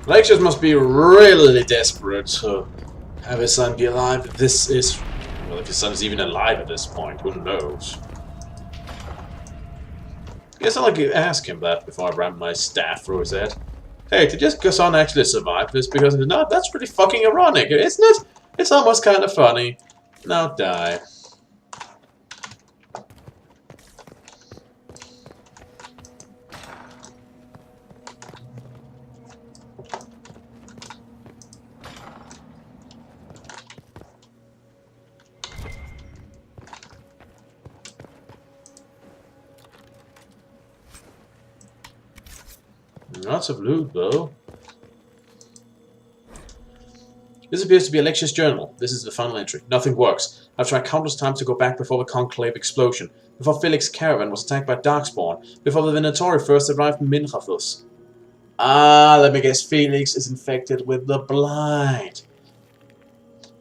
Alexius must be really desperate to have his son be alive. This is... Well, if his son is even alive at this point, who knows? I guess I'll like ask him that before I ram my staff through his head. Hey, did your son actually survive this? Because if not, that's pretty fucking ironic, isn't it? It's almost kind of funny. Now die. Lots of loot, though. This appears to be Alexia's journal. This is the final entry. Nothing works. I've tried countless times to go back before the Conclave explosion, before Felix's caravan was attacked by Darkspawn, before the Venatori first arrived in Minrathus. Ah, let me guess, Felix is infected with the Blight.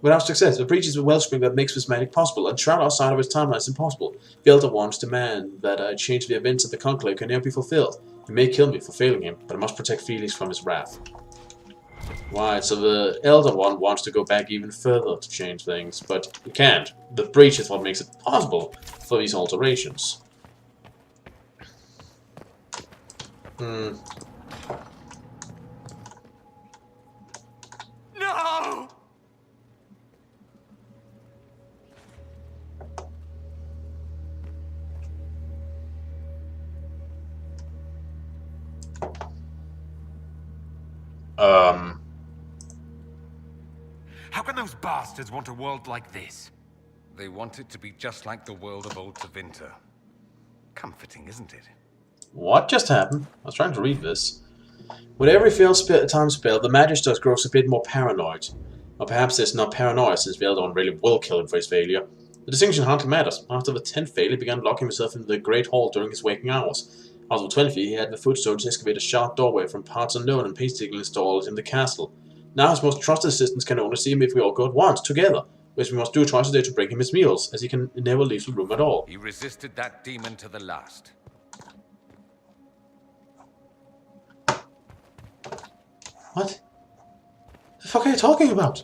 Without success, the breach is a wellspring that makes this magic possible, and travel outside of its timeline is impossible. The Elder One's demand that I change the events of the Conclave can never be fulfilled. He may kill me for failing him, but I must protect Felix from his wrath. Right, so the Elder One wants to go back even further to change things, but he can't. The breach is what makes it possible for these alterations. No! How can those bastards want a world like this? They want it to be just like the world of old Tevinter. Comforting, isn't it? What just happened? I was trying to read this. With every failed time spell, the Magister grows a bit more paranoid. Or perhaps there's not paranoia, since the Elder One really will kill him for his failure. The distinction hardly matters. After the 10th failure, he began locking himself into the Great Hall during his waking hours. After the 12th, he had the foot soldiers excavate a sharp doorway from parts unknown and painstakingly installed in the castle. Now his most trusted assistants can only see him if we all go at once, together, which we must do twice a day to bring him his meals, as he can never leave the room at all. He resisted that demon to the last. What? The fuck are you talking about?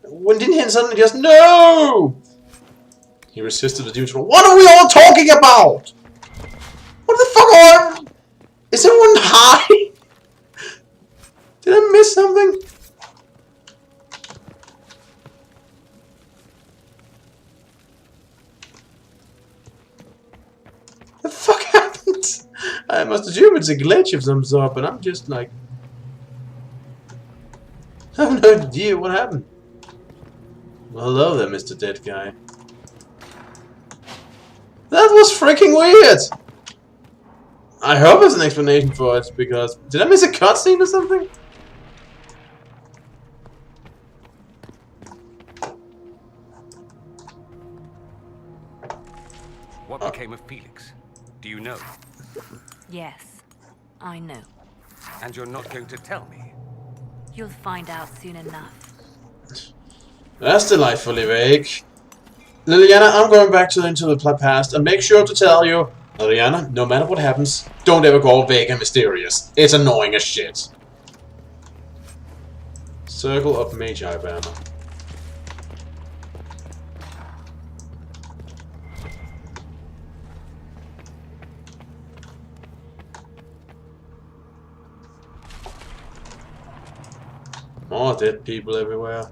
When didn't he suddenly just no? He resisted the demon. What are we all talking about? What the fuck are? Is everyone high? Did I miss something? The fuck happened? I must assume it's a glitch of some sort, but I'm just like... I have no idea what happened. Well, hello there, Mr. Dead Guy. That was freaking weird! I hope there's an explanation for it, because... Did I miss a cutscene or something? What became of Felix? Do you know? Yes, I know. And you're not going to tell me? You'll find out soon enough. That's delightfully vague. Liliana, I'm going back into the past, and make sure to tell you, Liliana, no matter what happens, don't ever go all vague and mysterious. It's annoying as shit. Circle of Magi Banner. More dead people everywhere.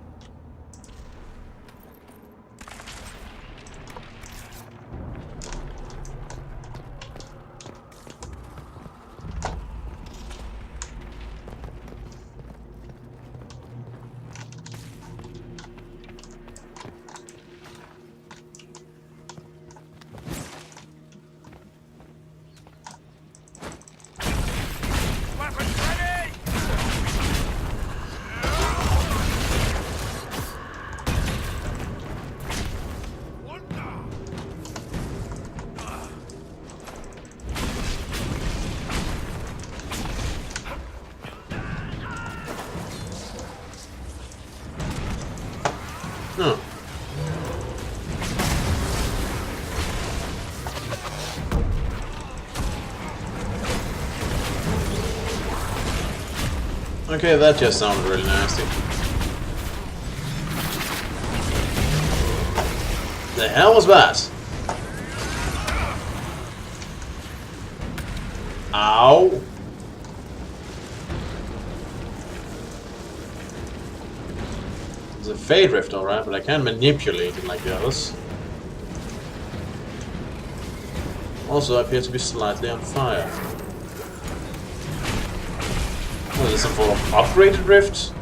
Huh. Okay, that just sounded really nasty. The hell was that? Ow! It's a Fade Rift, alright, but I can't manipulate it like the others. Also, I appear to be slightly on fire. What is this, some sort of upgraded rift?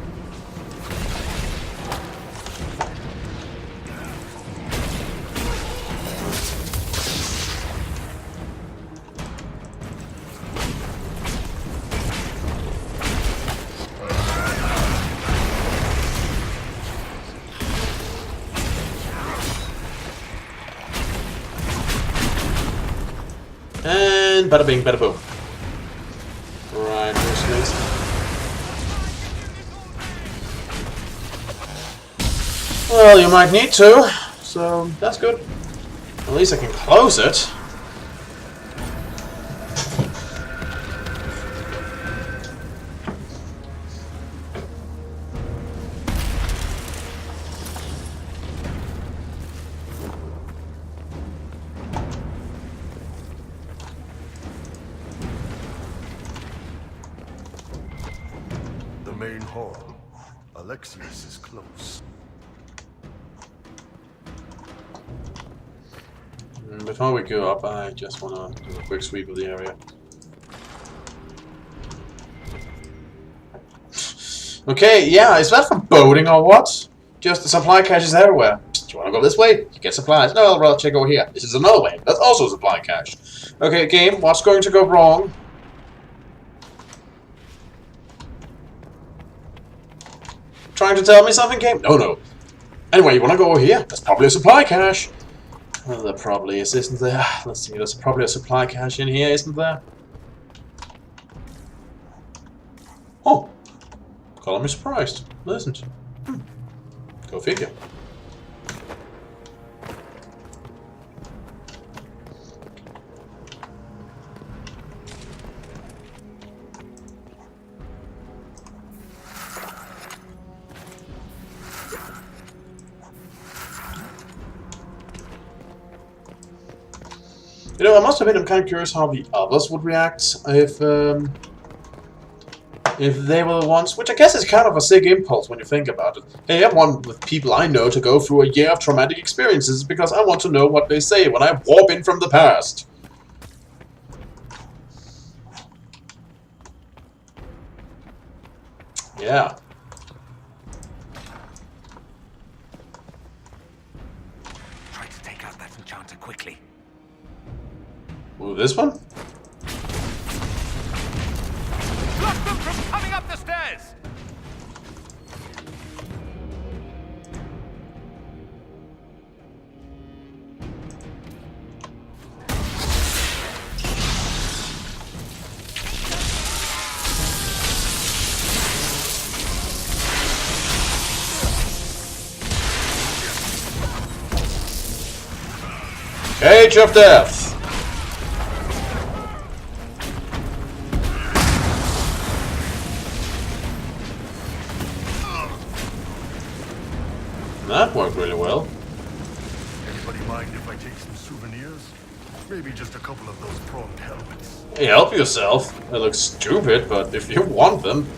And bada bing, bada boom. Right, next. Well, you might need to, so that's good. At least I can close it. The main hall. Alexius is close. Before we go up, I just want to do a quick sweep of the area. Okay, yeah, is that foreboding or what? Just the supply caches everywhere. Do you want to go this way? You get supplies. No, I'll rather check over here. This is another way. That's also a supply cache. Okay, game, what's going to go wrong? Trying to tell me something, game? No, no. Anyway, you want to go over here? There's probably a supply cache. Well, there probably is, isn't there? Let's see, there's probably a supply cache in here, isn't there? Oh! Color me surprised. There isn't. Go figure. You know, I must admit, I'm kind of curious how the others would react if they were the ones, which I guess is kind of a sick impulse when you think about it. Hey, I want with people I know to go through a year of traumatic experiences because I want to know what they say when I warp in from the past. Yeah. Try to take out that enchanter quickly. Ooh, this one? Block them from coming up the stairs! Cage of Death! That worked really well. Anybody mind if I take some souvenirs? Maybe just a couple of those pronged helmets. Hey, help yourself. They look stupid, but if you want them...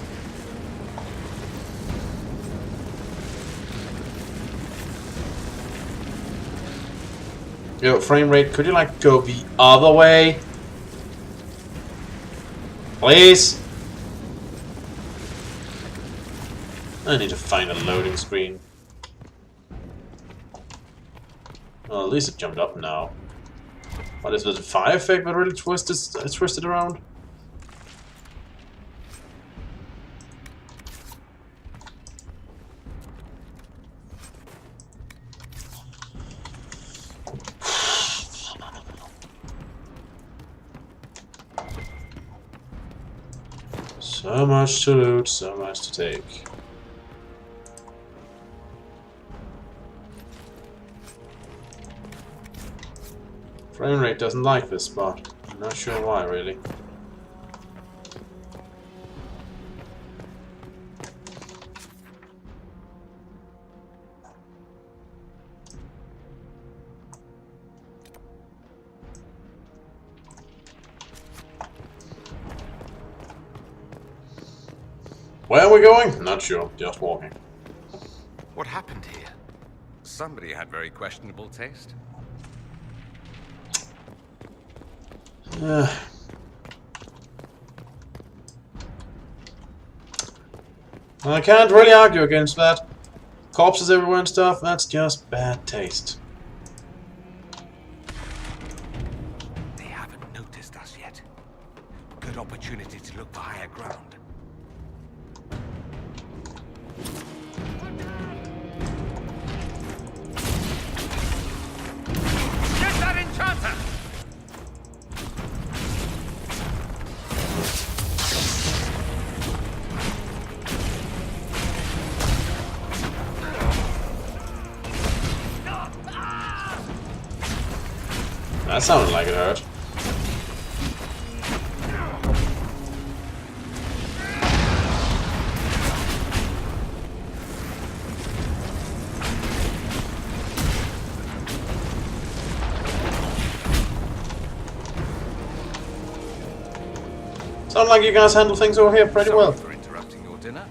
Yo, frame rate, could you like go the other way? Please? I need to find a loading screen. Well, at least it jumped up now. What is it, a fire effect that really twisted around? So much to loot, so much to take. Frame rate doesn't like this spot. I'm not sure why, really. Where are we going? Not sure. Just walking. What happened here? Somebody had very questionable taste. I can't really argue against that. Corpses everywhere and stuff, that's just bad taste. They haven't noticed us yet. Good opportunity to look for higher ground. Get that enchanter! That sounded like it hurt. Sound like you guys handle things over here pretty well. Sorry for interrupting your dinner.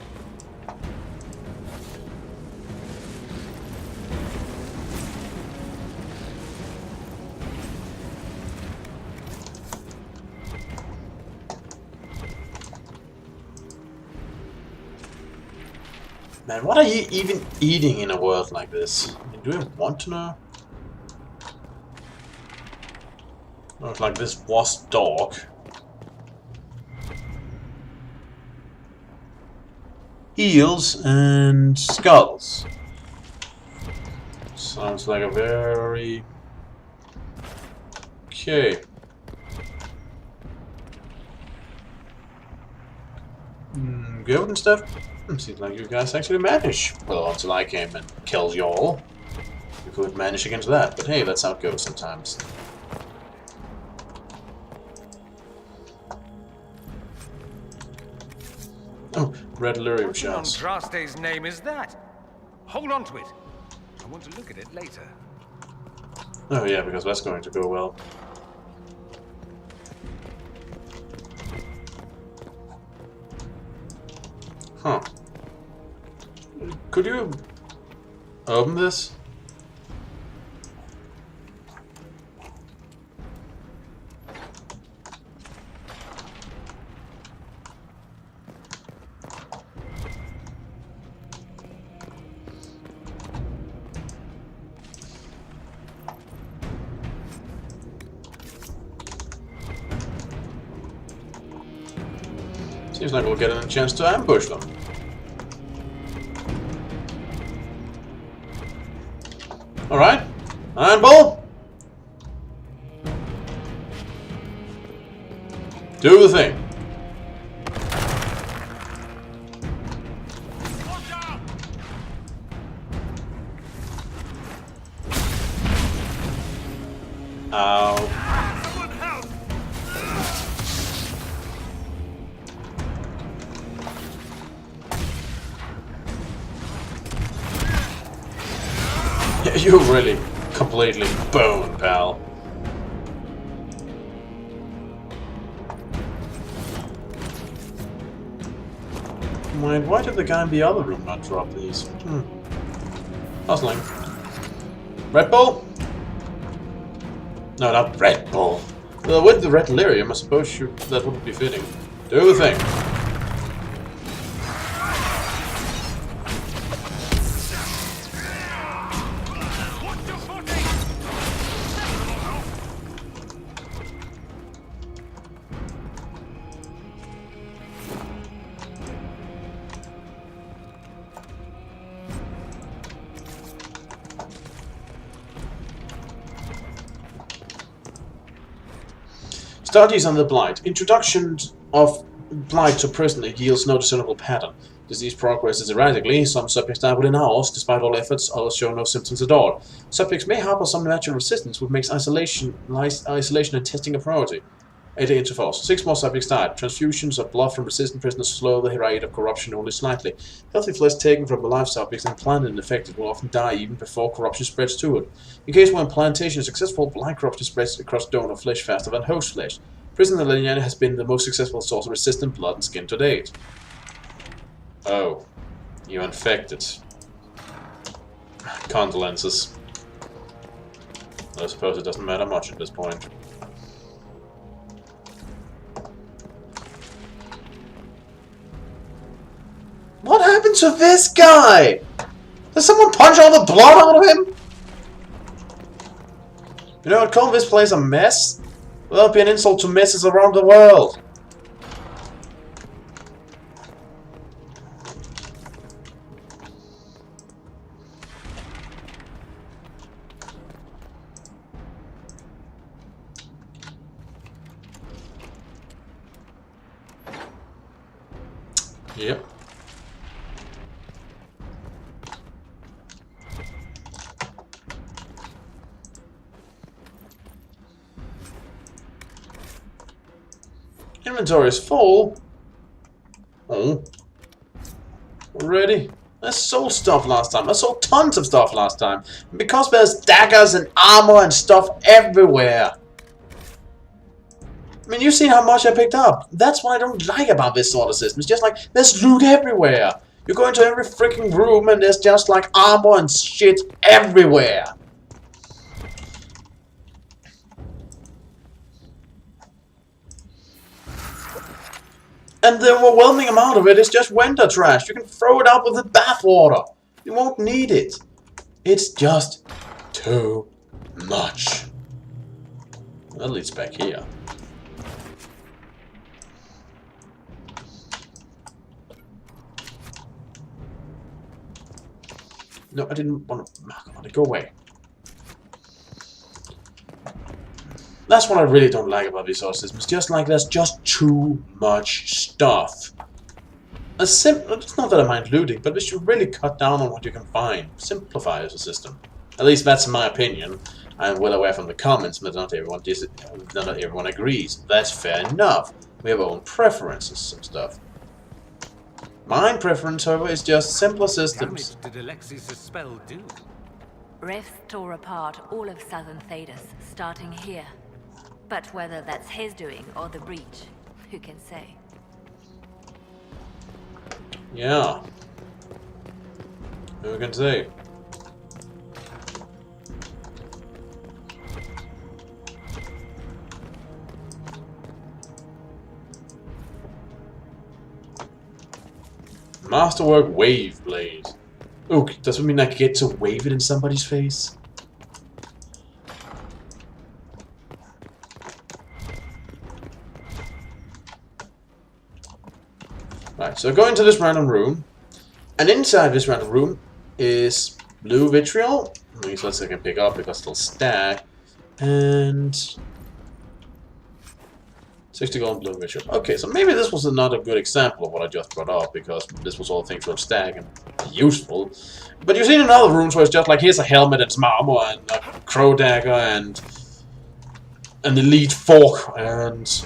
Man, what are you even eating in a world like this? I mean, do I want to know? Looks like this was dog. Eels and skulls. Sounds like a very... Okay. Good and stuff. Seems like you guys actually managed. Well, until I came and killed y'all. You could manage against that, but hey, that's how it goes sometimes. Oh, red lyrium What on shards. Drastay's name is that? Hold on to it. I want to look at it later. Oh yeah, because that's going to go well. Huh. Could you open this? Seems like we'll get a chance to ambush them. Alright. Iron Ball. Do the thing. Ow. You really completely boned, pal. Mind, why did the guy in the other room not drop these? Puzzling. Red Bull? No, not Red Bull. Well, with the red lyrium, I suppose that would be fitting. Do the thing. Studies on the Blight. Introduction of Blight to prisoner yields no discernible pattern. Disease progresses erratically. Some subjects die within hours. Despite all efforts, others show no symptoms at all. Subjects may harbor some natural resistance, which makes isolation and testing a priority. 8 intervals. 6 more subjects died. Transfusions of blood from resistant prisoners slow the rate of corruption only slightly. Healthy flesh taken from alive subjects implanted and infected will often die even before corruption spreads to it. In case where implantation is successful, blind corruption spreads across donor flesh faster than host flesh. Prisoner lineage has been the most successful source of resistant blood and skin to date. Oh. You're infected. Condolences. I suppose it doesn't matter much at this point. What happened to this guy? Did someone punch all the blood out of him? You know, I'd call this place a mess. Well, that'd be an insult to messes around the world. Yep. Inventory is full. Oh. Already? I sold stuff last time. I sold tons of stuff last time. And because there's daggers and armor and stuff everywhere. I mean, you've seen how much I picked up. That's what I don't like about this sort of system. It's just like, there's loot everywhere. You go into every freaking room and there's just like armor and shit everywhere. And the overwhelming amount of it is just winter trash. You can throw it out with the bathwater. You won't need it. It's just too much. That leads back here. No, I didn't want to mark on it. Go away. That's what I really don't like about these sort of systems. Just like there's just too much stuff. It's not that I mind looting, but we should really cut down on what you can find. Simplify the system. At least that's my opinion. I'm well aware from the comments that not everyone agrees. That's fair enough. We have our own preferences and stuff. My preference, however, is just simpler systems. Damage did Alexis' spell do? Rifts tore apart all of southern Thedas, starting here. But whether that's his doing or the breach, who can say? Yeah. Who can say? Masterwork Wave Blade. Oh, does it mean I get to wave it in somebody's face? Right, so go into this random room, and inside this random room is blue vitriol. These ones I can pick up because they'll stack, and 60 gold blue vitriol. Okay, so maybe this was not a good example of what I just brought up because this was all things that stack and useful. But you've seen in other rooms where it's just like here's a helmet and some armor and a crow dagger and an elite fork and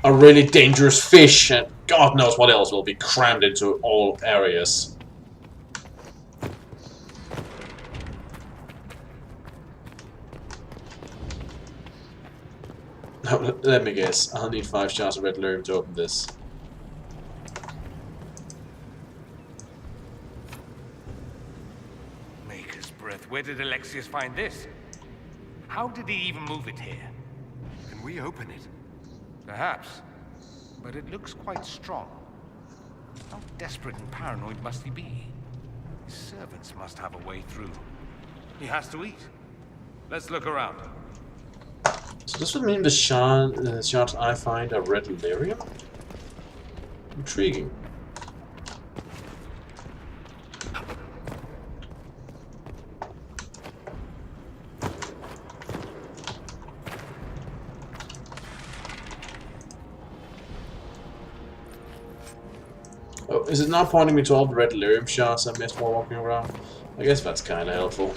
a really dangerous fish and God knows what else will be crammed into all areas. Now, let me guess. I'll need 5 shards of red lyrium to open this. Maker's breath. Where did Alexius find this? How did he even move it here? Can we open it? Perhaps. But it looks quite strong. How desperate and paranoid must he be? His servants must have a way through. He has to eat. Let's look around. So this would mean the shards I find are red lyrium? Intriguing. Oh, is it now pointing me to all the red lyrium shards I missed while walking around? I guess that's kinda helpful.